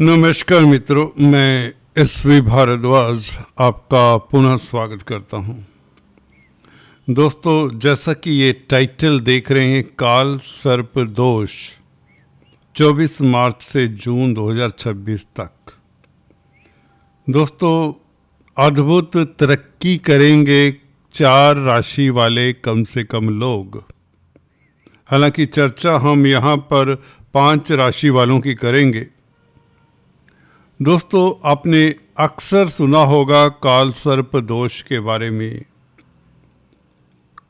नमस्कार मित्रों, मैं एसवी भारद्वाज आपका पुनः स्वागत करता हूं। दोस्तों, जैसा कि ये टाइटल देख रहे हैं, काल सर्प दोष 24 मार्च से जून 2026 तक। दोस्तों, अद्भुत तरक्की करेंगे 4 राशि वाले कम से कम लोग। हालांकि चर्चा हम यहाँ पर 5 राशि वालों की करेंगे। दोस्तों, आपने अक्सर सुना होगा काल सर्प दोष के बारे में।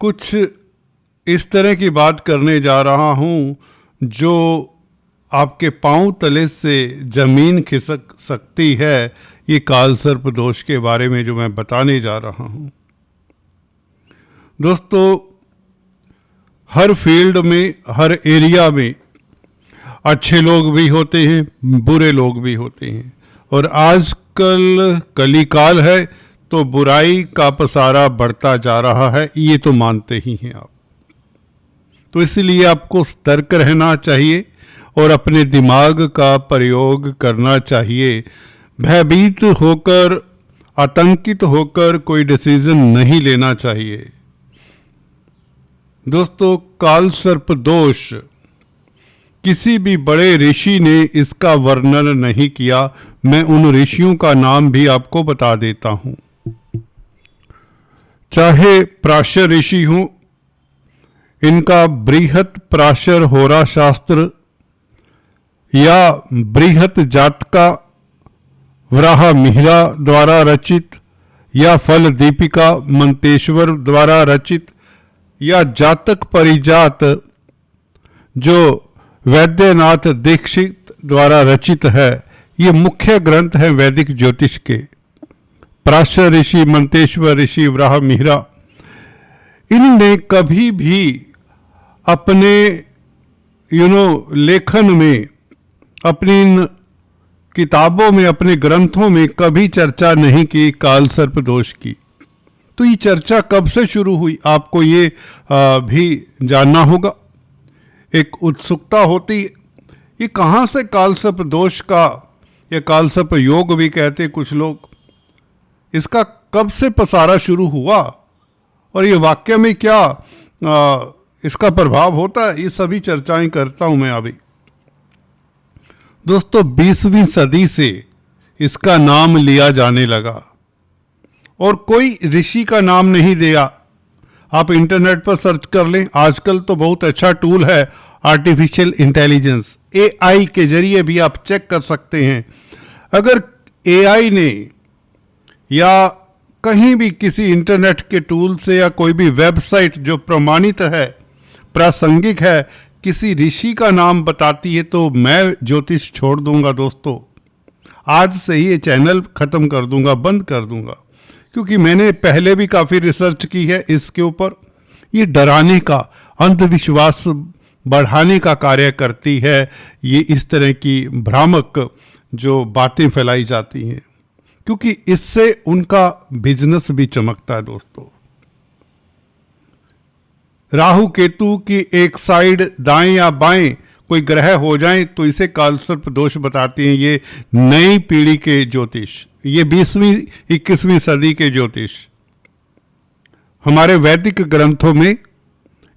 कुछ इस तरह की बात करने जा रहा हूँ जो आपके पांव तले से जमीन खिसक सकती है। ये काल सर्प दोष के बारे में जो मैं बताने जा रहा हूँ। दोस्तों, हर फील्ड में, हर एरिया में अच्छे लोग भी होते हैं, बुरे लोग भी होते हैं। और आजकल कलिकाल है तो बुराई का पसारा बढ़ता जा रहा है, ये तो मानते ही हैं आप। तो इसलिए आपको सतर्क रहना चाहिए और अपने दिमाग का प्रयोग करना चाहिए। भयभीत होकर, आतंकित होकर कोई डिसीजन नहीं लेना चाहिए। दोस्तों, काल सर्प दोष, किसी भी बड़े ऋषि ने इसका वर्णन नहीं किया। मैं उन ऋषियों का नाम भी आपको बता देता हूं। चाहे प्राशर ऋषि हों, इनका बृहत प्राशर होरा शास्त्र या बृहत जातका वराह मिहिरा द्वारा रचित, या फल दीपिका मंतेश्वर द्वारा रचित, या जातक परिजात जो वैद्यनाथ दीक्षित द्वारा रचित है, ये मुख्य ग्रंथ है वैदिक ज्योतिष के। प्राशर ऋषि, मंतेश्वर ऋषि, वराह मिहिरा, इनने कभी भी अपने लेखन में, अपनी इन किताबों में, अपने ग्रंथों में कभी चर्चा नहीं की काल सर्प दोष की। तो ये चर्चा कब से शुरू हुई, आपको ये भी जानना होगा। एक उत्सुकता होती, ये कहाँ से काल सर्प दोष का, या काल सर्प योग भी कहते कुछ लोग, इसका कब से पसारा शुरू हुआ और ये वाक्य में क्या इसका प्रभाव होता है, ये सभी चर्चाएं करता हूं मैं अभी। दोस्तों, 20वीं सदी से इसका नाम लिया जाने लगा और कोई ऋषि का नाम नहीं दिया। आप इंटरनेट पर सर्च कर लें, आजकल तो बहुत अच्छा टूल है आर्टिफिशियल इंटेलिजेंस, एआई के जरिए भी आप चेक कर सकते हैं। अगर एआई ने या कहीं भी किसी इंटरनेट के टूल से या कोई भी वेबसाइट जो प्रमाणित है, प्रासंगिक है, किसी ऋषि का नाम बताती है तो मैं ज्योतिष छोड़ दूंगा। दोस्तों, आज से ही ये चैनल खत्म कर दूंगा, बंद कर दूंगा, क्योंकि मैंने पहले भी काफ़ी रिसर्च की है इसके ऊपर। ये डराने का, अंधविश्वास बढ़ाने का कार्य करती है ये इस तरह की भ्रामक जो बातें फैलाई जाती हैं, क्योंकि इससे उनका बिजनेस भी चमकता है। दोस्तों, राहु केतु की एक साइड दाएं या बाएं कोई ग्रह हो जाए तो इसे काल सर्प दोष बताते हैं। ये नई पीढ़ी के ज्योतिष, ये 20वीं 21वीं सदी के ज्योतिष, हमारे वैदिक ग्रंथों में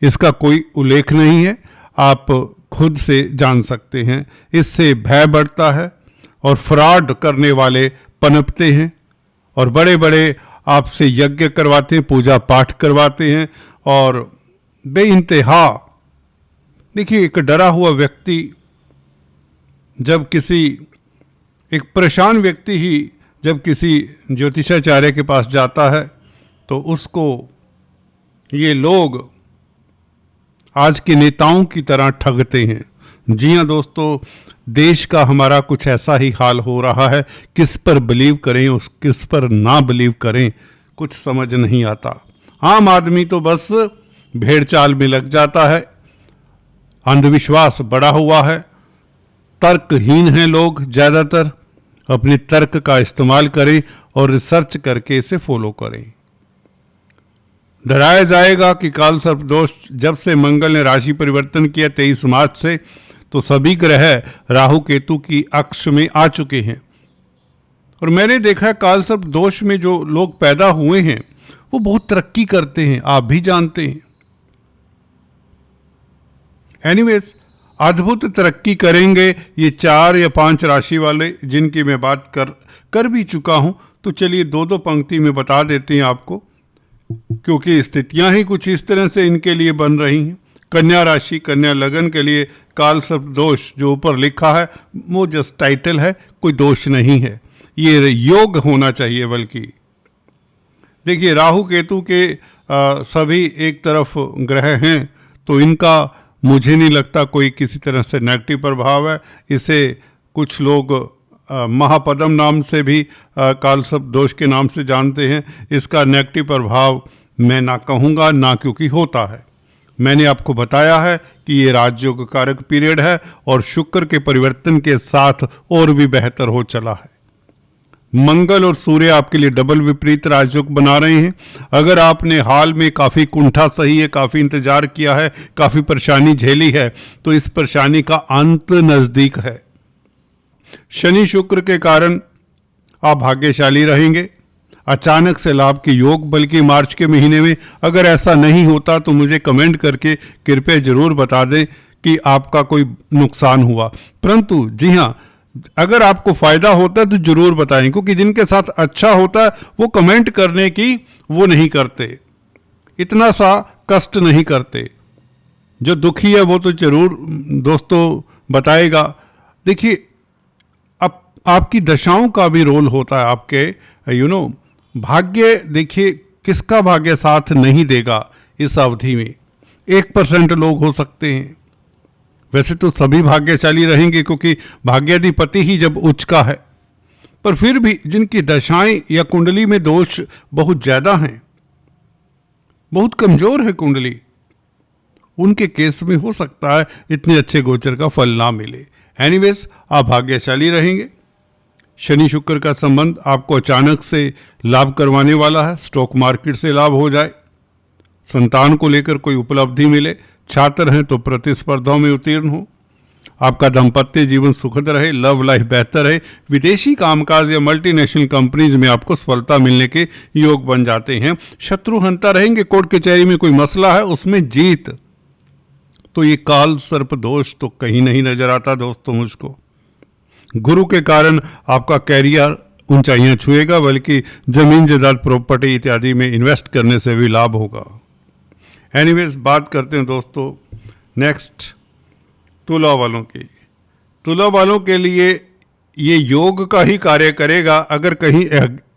इसका कोई उल्लेख नहीं है। आप खुद से जान सकते हैं। इससे भय बढ़ता है और फ्रॉड करने वाले पनपते हैं और बड़े बड़े आपसे यज्ञ करवाते हैं, पूजा पाठ करवाते हैं और बेइंतहा। देखिए, एक डरा हुआ व्यक्ति जब एक परेशान व्यक्ति ही जब किसी ज्योतिषाचार्य के पास जाता है तो उसको ये लोग आज के नेताओं की तरह ठगते हैं। जी हाँ दोस्तों, देश का हमारा कुछ ऐसा ही हाल हो रहा है। किस पर बिलीव करें, किस पर ना बिलीव करें, कुछ समझ नहीं आता। आम आदमी तो बस भेड़ चाल में लग जाता है। अंधविश्वास बढ़ा हुआ है, तर्कहीन हैं लोग ज़्यादातर। अपने तर्क का इस्तेमाल करें और रिसर्च करके इसे फॉलो करें। डराया जाएगा कि काल सर्प दोष जब से मंगल ने राशि परिवर्तन किया 23 मार्च से, तो सभी ग्रह राहु केतु की अक्ष में आ चुके हैं। और मैंने देखा है काल सर्प दोष में जो लोग पैदा हुए हैं वो बहुत तरक्की करते हैं, आप भी जानते हैं। एनीवेज, अद्भुत तरक्की करेंगे ये 4 या 5 राशि वाले, जिनकी मैं बात कर भी चुका हूं। तो चलिए 2-2 पंक्ति में बता देते हैं आपको, क्योंकि स्थितियां ही कुछ इस तरह से इनके लिए बन रही हैं। कन्या राशि, कन्या लगन के लिए काल सर्प दोष जो ऊपर लिखा है वो जस्ट टाइटल है, कोई दोष नहीं है, ये योग होना चाहिए। बल्कि देखिए राहु केतु के सभी एक तरफ ग्रह हैं, तो इनका मुझे नहीं लगता कोई किसी तरह से नेगेटिव प्रभाव है। इसे कुछ लोग महापदम नाम से भी काल सर्प दोष के नाम से जानते हैं। इसका नेगेटिव प्रभाव मैं ना कहूँगा, ना क्योंकि होता है। मैंने आपको बताया है कि ये राजयोग कारक पीरियड है और शुक्र के परिवर्तन के साथ और भी बेहतर हो चला है। मंगल और सूर्य आपके लिए डबल विपरीत राजयोग बना रहे हैं। अगर आपने हाल में काफ़ी कुंठा सही है, काफ़ी इंतजार किया है, काफ़ी परेशानी झेली है, तो इस परेशानी का अंत नज़दीक है। शनि शुक्र के कारण आप भाग्यशाली रहेंगे, अचानक से लाभ के योग, बल्कि मार्च के महीने में अगर ऐसा नहीं होता तो मुझे कमेंट करके कृपया जरूर बता दें कि आपका कोई नुकसान हुआ। परंतु जी हाँ, अगर आपको फायदा होता है तो जरूर बताएं, क्योंकि जिनके साथ अच्छा होता है वो कमेंट करने की वो नहीं करते, इतना सा कष्ट नहीं करते। जो दुखी है वो तो जरूर दोस्तों बताएगा। देखिए, अब आपकी दशाओं का भी रोल होता है, आपके भाग्य। देखिए किसका भाग्य साथ नहीं देगा इस अवधि में, 1% लोग हो सकते हैं। वैसे तो सभी भाग्यशाली रहेंगे क्योंकि भाग्याधिपति ही जब उच्च का है, पर फिर भी जिनकी दशाएं या कुंडली में दोष बहुत ज़्यादा हैं, बहुत कमज़ोर है कुंडली, उनके केस में हो सकता है इतने अच्छे गोचर का फल ना मिले। एनीवेज, आप भाग्यशाली रहेंगे। शनि शुक्र का संबंध आपको अचानक से लाभ करवाने वाला है। स्टॉक मार्केट से लाभ हो जाए, संतान को लेकर कोई उपलब्धि मिले, छात्र हैं तो प्रतिस्पर्धाओं में उत्तीर्ण हो, आपका दाम्पत्य जीवन सुखद रहे, लव लाइफ बेहतर है, विदेशी कामकाज या मल्टीनेशनल कंपनीज में आपको सफलता मिलने के योग बन जाते हैं। शत्रु हंता रहेंगे, कोर्ट कचहरी में कोई मसला है उसमें जीत। तो ये काल सर्प दोष तो कहीं नहीं नजर आता दोस्तों मुझको। गुरु के कारण आपका कैरियर ऊंचाइयां छुएगा, बल्कि जमीन जायदाद प्रॉपर्टी इत्यादि में इन्वेस्ट करने से भी लाभ होगा। एनीवेज, बात करते हैं दोस्तों नेक्स्ट तुला वालों की। तुला वालों के लिए ये योग का ही कार्य करेगा। अगर कहीं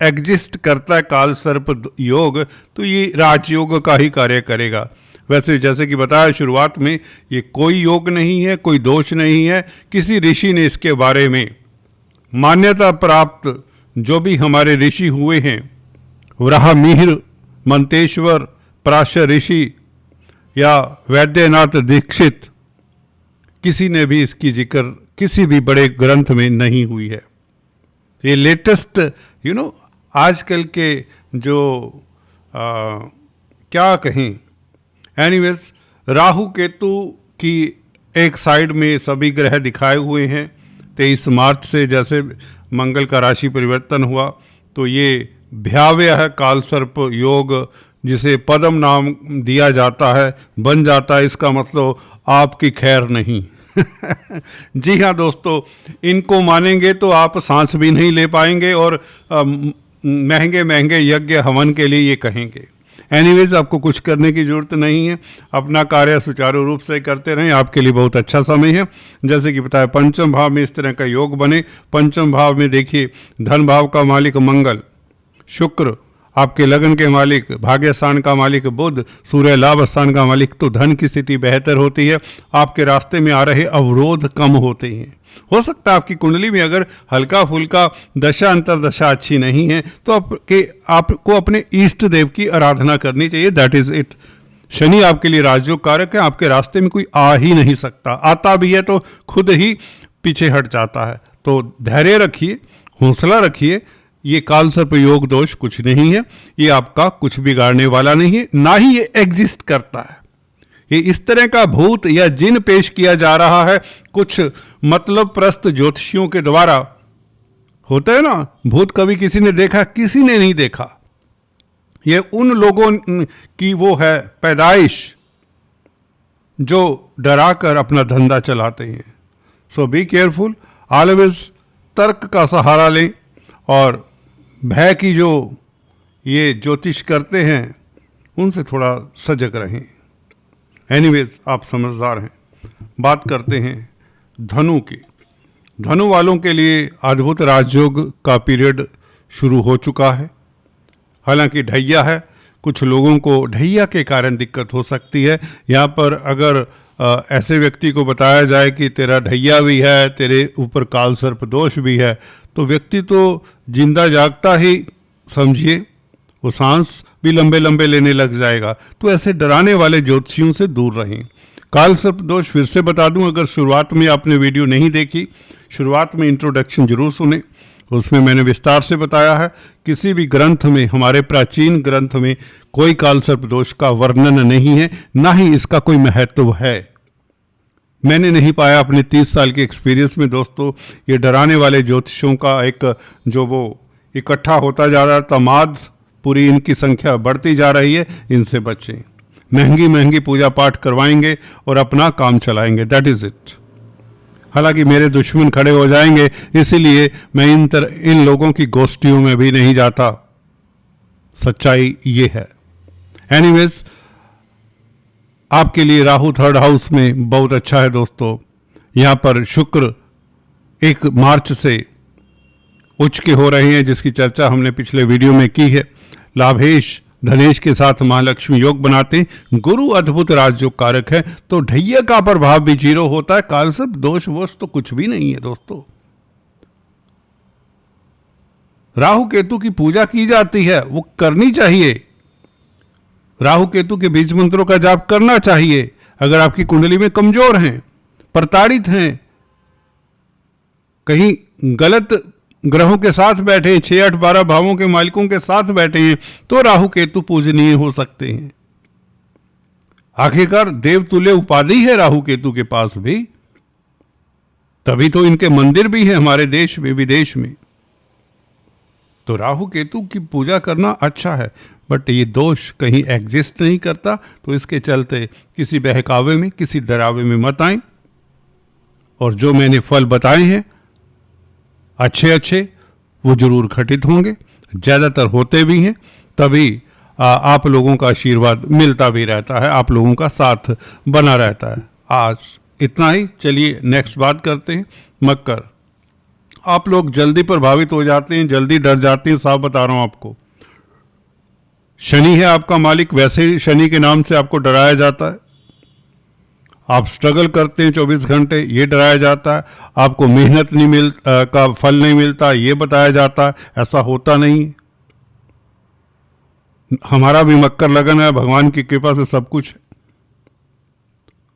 एग्जिस्ट करता है काल सर्प योग तो ये राजयोग का ही कार्य करेगा। वैसे जैसे कि बताया शुरुआत में, ये कोई योग नहीं है, कोई दोष नहीं है। किसी ऋषि ने इसके बारे में मान्यता प्राप्त जो भी हमारे ऋषि हुए हैं, वराहमिहिर, मंतेश्वर, पराशर ऋषि या वैद्यनाथ दीक्षित, किसी ने भी इसकी जिक्र किसी भी बड़े ग्रंथ में नहीं हुई है। ये लेटेस्ट आजकल के जो क्या कहें। एनीवेज, राहु केतु की एक साइड में सभी ग्रह दिखाए हुए हैं। 23 मार्च से जैसे मंगल का राशि परिवर्तन हुआ तो ये भयावह काल सर्प योग, जिसे पदम नाम दिया जाता है, बन जाता है। इसका मतलब आपकी खैर नहीं। जी हाँ दोस्तों, इनको मानेंगे तो आप सांस भी नहीं ले पाएंगे और महंगे महंगे यज्ञ हवन के लिए ये कहेंगे। एनीवेज, आपको कुछ करने की जरूरत नहीं है, अपना कार्य सुचारू रूप से करते रहें, आपके लिए बहुत अच्छा समय है। जैसे कि बताया, पंचम भाव में इस तरह का योग बने। पंचम भाव में देखिए, धन भाव का मालिक मंगल, शुक्र आपके लगन के मालिक, भाग्य स्थान का मालिक बुध, सूर्य लाभ स्थान का मालिक, तो धन की स्थिति बेहतर होती है। आपके रास्ते में आ रहे अवरोध कम होते हैं। हो सकता है आपकी कुंडली में अगर हल्का फुल्का दशा अंतरदशा अच्छी नहीं है तो आपको अपने इष्ट देव की आराधना करनी चाहिए। That is it. शनि आपके लिए राजयोग कारक है, आपके रास्ते में कोई आ ही नहीं सकता, आता भी है तो खुद ही पीछे हट जाता है। तो धैर्य रखिए, हौसला रखिए। ये काल सर्प योग दोष कुछ नहीं है, ये आपका कुछ बिगाड़ने वाला नहीं है, ना ही ये एग्जिस्ट करता है। ये इस तरह का भूत या जिन पेश किया जा रहा है कुछ मतलब प्रस्त ज्योतिषियों के द्वारा। होता है ना, भूत कभी किसी ने देखा? किसी ने नहीं देखा। ये उन लोगों की वो है पैदाइश जो डरा कर अपना धंधा चलाते हैं। सो बी केयरफुल, ऑलवेज तर्क का सहारा लें और भय की जो ये ज्योतिष करते हैं उनसे थोड़ा सजग रहें। एनीवेज, आप समझदार हैं। बात करते हैं धनु की। धनु वालों के लिए अद्भुत राजयोग का पीरियड शुरू हो चुका है। हालांकि ढैया है, कुछ लोगों को ढैया के कारण दिक्कत हो सकती है। यहाँ पर अगर ऐसे व्यक्ति को बताया जाए कि तेरा ढैया भी है, तेरे ऊपर काल सर्प दोष भी है, तो व्यक्ति तो जिंदा जागता ही समझिए, वो सांस भी लंबे लंबे लेने लग जाएगा। तो ऐसे डराने वाले ज्योतिषियों से दूर रहें। काल सर्प दोष फिर से बता दूं, अगर शुरुआत में आपने वीडियो नहीं देखी, शुरुआत में इंट्रोडक्शन जरूर सुने, उसमें मैंने विस्तार से बताया है। किसी भी ग्रंथ में, हमारे प्राचीन ग्रंथ में कोई काल सर्प दोष का वर्णन नहीं है, ना ही इसका कोई महत्व है। मैंने नहीं पाया अपने 30 साल के एक्सपीरियंस में दोस्तों। ये डराने वाले ज्योतिषों का एक जो वो इकट्ठा होता जा रहा है तमाद, पूरी इनकी संख्या बढ़ती जा रही है। इनसे बचें। महंगी महंगी पूजा पाठ करवाएंगे और अपना काम चलाएंगे, दैट इज इट। हालांकि मेरे दुश्मन खड़े हो जाएंगे, इसीलिए मैं इन लोगों की गोष्ठियों में भी नहीं जाता। सच्चाई ये है। एनीवेज, आपके लिए राहु 3rd हाउस में बहुत अच्छा है दोस्तों। यहाँ पर शुक्र 1 मार्च से उच्च के हो रहे हैं, जिसकी चर्चा हमने पिछले वीडियो में की है। लाभेश धनेश के साथ महालक्ष्मी योग बनाते हैं। गुरु अद्भुत राजयोग कारक है, तो ढैया का प्रभाव भी 0 होता है। काल सर्प दोष वोष तो कुछ भी नहीं है दोस्तों। राहु केतु की पूजा की जाती है, वो करनी चाहिए। राहु केतु के बीज मंत्रों का जाप करना चाहिए। अगर आपकी कुंडली में कमजोर हैं, प्रताड़ित हैं, कहीं गलत ग्रहों के साथ बैठे हैं, 6, 8, 12 भावों के मालिकों के साथ बैठे हैं, तो राहु केतु पूजनीय हो सकते हैं। आखिरकार देवतुल्य उपाधि है राहु केतु के पास भी, तभी तो इनके मंदिर भी है हमारे देश में, विदेश में। तो राहु केतु की पूजा करना अच्छा है, बट ये दोष कहीं एग्जिस्ट नहीं करता, तो इसके चलते किसी बहकावे में, किसी डरावे में मत आएं। और जो मैंने फल बताए हैं अच्छे अच्छे, वो जरूर घटित होंगे, ज़्यादातर होते भी हैं। तभी आप लोगों का आशीर्वाद मिलता भी रहता है, आप लोगों का साथ बना रहता है। आज इतना ही। चलिए नेक्स्ट बात करते हैं। मकर, आप लोग जल्दी प्रभावित हो जाते हैं, जल्दी डर जाते हैं, साफ बता रहा हूं आपको। शनि है आपका मालिक, वैसे ही शनि के नाम से आपको डराया जाता है। आप स्ट्रगल करते हैं 24 घंटे, ये डराया जाता है। आपको मेहनत नहीं का फल नहीं मिलता, ये बताया जाता है। ऐसा होता नहीं। हमारा भी मकर लगन है, भगवान की कृपा से सब कुछ है।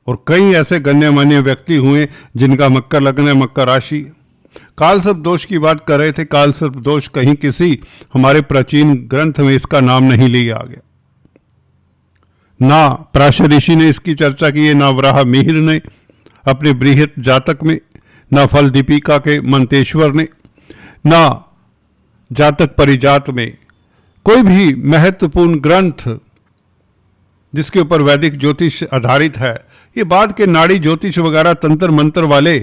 और कई ऐसे गण्यमान्य व्यक्ति हुए जिनका मकर लगन है, मकर राशि। काल सर्प दोष की बात कर रहे थे। काल सर्प दोष कहीं किसी हमारे प्राचीन ग्रंथ में इसका नाम नहीं लिया गया, ना प्राश ऋषि ने इसकी चर्चा की है, ना वराह मिहिर ने अपने बृहत जातक में, ना फल दीपिका के मंतेश्वर ने, ना जातक परिजात में। कोई भी महत्वपूर्ण ग्रंथ जिसके ऊपर वैदिक ज्योतिष आधारित है, ये बाद के नाड़ी ज्योतिष वगैरह तंत्र मंत्र वाले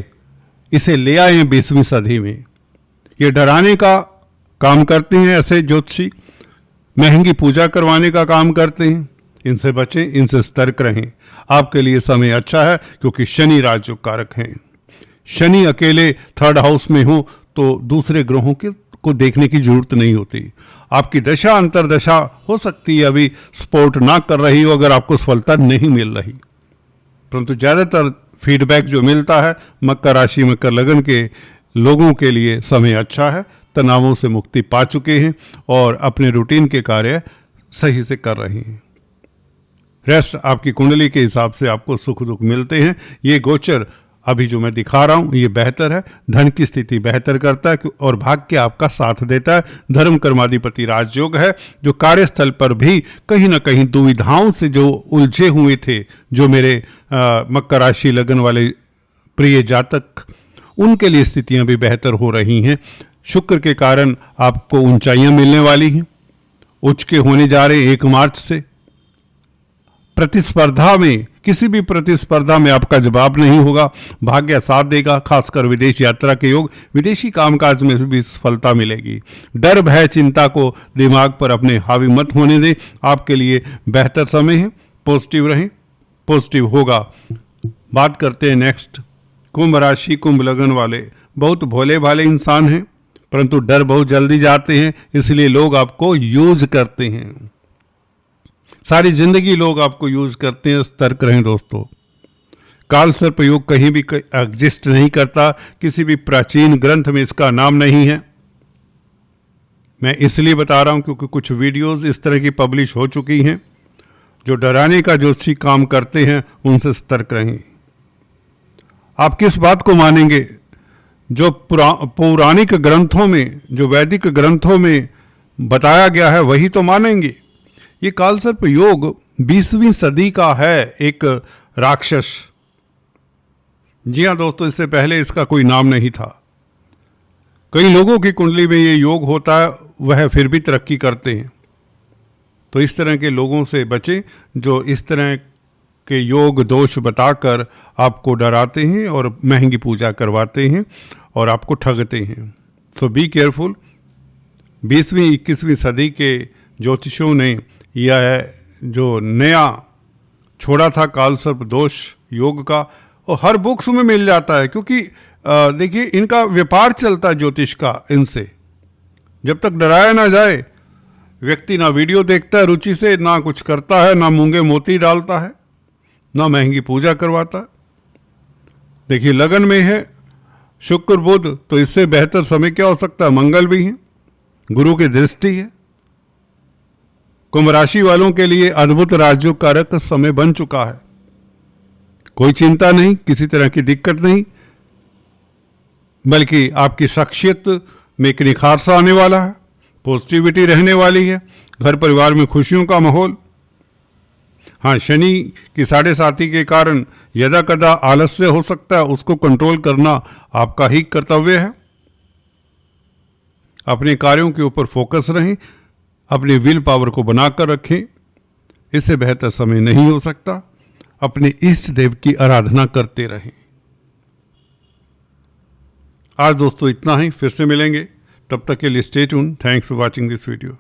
इसे ले आए हैं 20वीं सदी में। ये डराने का काम करते हैं ऐसे ज्योतिषी, महंगी पूजा करवाने का काम करते हैं। इनसे बचें, इनसे सतर्क रहें। आपके लिए समय अच्छा है क्योंकि शनि राजयोग कारक हैं। शनि अकेले 3rd हाउस में हो तो दूसरे ग्रहों को देखने की जरूरत नहीं होती। आपकी दशा अंतरदशा हो सकती है अभी सपोर्ट ना कर रही हो, अगर आपको सफलता नहीं मिल रही, परंतु ज़्यादातर फीडबैक जो मिलता है मकर राशि मकर लगन के लोगों के लिए समय अच्छा है। तनावों से मुक्ति पा चुके हैं और अपने रूटीन के कार्य सही से कर रहे हैं। रेस्ट आपकी कुंडली के हिसाब से आपको सुख दुख मिलते हैं। ये गोचर अभी जो मैं दिखा रहा हूं ये बेहतर है, धन की स्थिति बेहतर करता है और भाग्य आपका साथ देता है। धर्म कर्माधिपति राजयोग है, जो कार्यस्थल पर भी कहीं ना कहीं दुविधाओं से जो उलझे हुए थे, जो मेरे मकर राशि लगन वाले प्रिय जातक, उनके लिए स्थितियां भी बेहतर हो रही हैं। शुक्र के कारण आपको ऊंचाइयां मिलने वाली हैं, उच्च के होने जा रहे 1 मार्च से। प्रतिस्पर्धा में, किसी भी प्रतिस्पर्धा में आपका जवाब नहीं होगा, भाग्य साथ देगा। खासकर विदेश यात्रा के योग, विदेशी कामकाज में भी सफलता मिलेगी। डर भय चिंता को दिमाग पर अपने हावी मत होने दें, आपके लिए बेहतर समय है। पॉजिटिव रहें, पॉजिटिव होगा। बात करते हैं नेक्स्ट, कुंभ राशि कुंभ लगन वाले बहुत भोले भाले इंसान हैं, परंतु डर बहुत जल्दी जाते हैं, इसलिए लोग आपको यूज करते हैं। सारी जिंदगी लोग आपको यूज करते हैं, सतर्क रहें दोस्तों। काल सर्प योग कहीं भी एग्जिस्ट नहीं करता, किसी भी प्राचीन ग्रंथ में इसका नाम नहीं है। मैं इसलिए बता रहा हूं क्योंकि कुछ वीडियोस इस तरह की पब्लिश हो चुकी हैं जो डराने का ज्योतिषी काम करते हैं, उनसे सतर्क रहें। आप किस बात को मानेंगे? जो पौराणिक ग्रंथों में, जो वैदिक ग्रंथों में बताया गया है वही तो मानेंगे। ये कालसर्प योग 20वीं सदी का है, एक राक्षस। जी हाँ दोस्तों, इससे पहले इसका कोई नाम नहीं था। कई लोगों की कुंडली में ये योग होता है, वह फिर भी तरक्की करते हैं। तो इस तरह के लोगों से बचें जो इस तरह के योग दोष बताकर आपको डराते हैं और महंगी पूजा करवाते हैं और आपको ठगते हैं। सो बी केयरफुल। 20वीं 21वीं सदी के ज्योतिषों ने यह जो नया छोड़ा था कालसर्प दोष योग का, और हर बुक्स में मिल जाता है, क्योंकि देखिए इनका व्यापार चलता है ज्योतिष का इनसे। जब तक डराया ना जाए, व्यक्ति ना वीडियो देखता है रुचि से, ना कुछ करता है, ना मूंगे मोती डालता है, ना महंगी पूजा करवाता है। देखिए लगन में है शुक्र बुध, तो इससे बेहतर समय क्या हो सकता है? मंगल भी है, गुरु की दृष्टि है। कुंभ राशि वालों के लिए अद्भुत राजयोग कारक समय बन चुका है। कोई चिंता नहीं, किसी तरह की दिक्कत नहीं, बल्कि आपकी शख्सियत में एक निखार सा आने वाला है, पॉजिटिविटी रहने वाली है, घर परिवार में खुशियों का माहौल। हाँ, शनि की 7.5 के कारण यदा कदा आलस्य हो सकता है, उसको कंट्रोल करना आपका ही कर्तव्य है। अपने कार्यों के ऊपर फोकस रहें, अपने विल पावर को बनाकर रखें, इससे बेहतर समय नहीं हो सकता। अपने इष्ट देव की आराधना करते रहें। आज दोस्तों इतना ही, फिर से मिलेंगे, तब तक के लिए stay tune. Thanks for watching this video.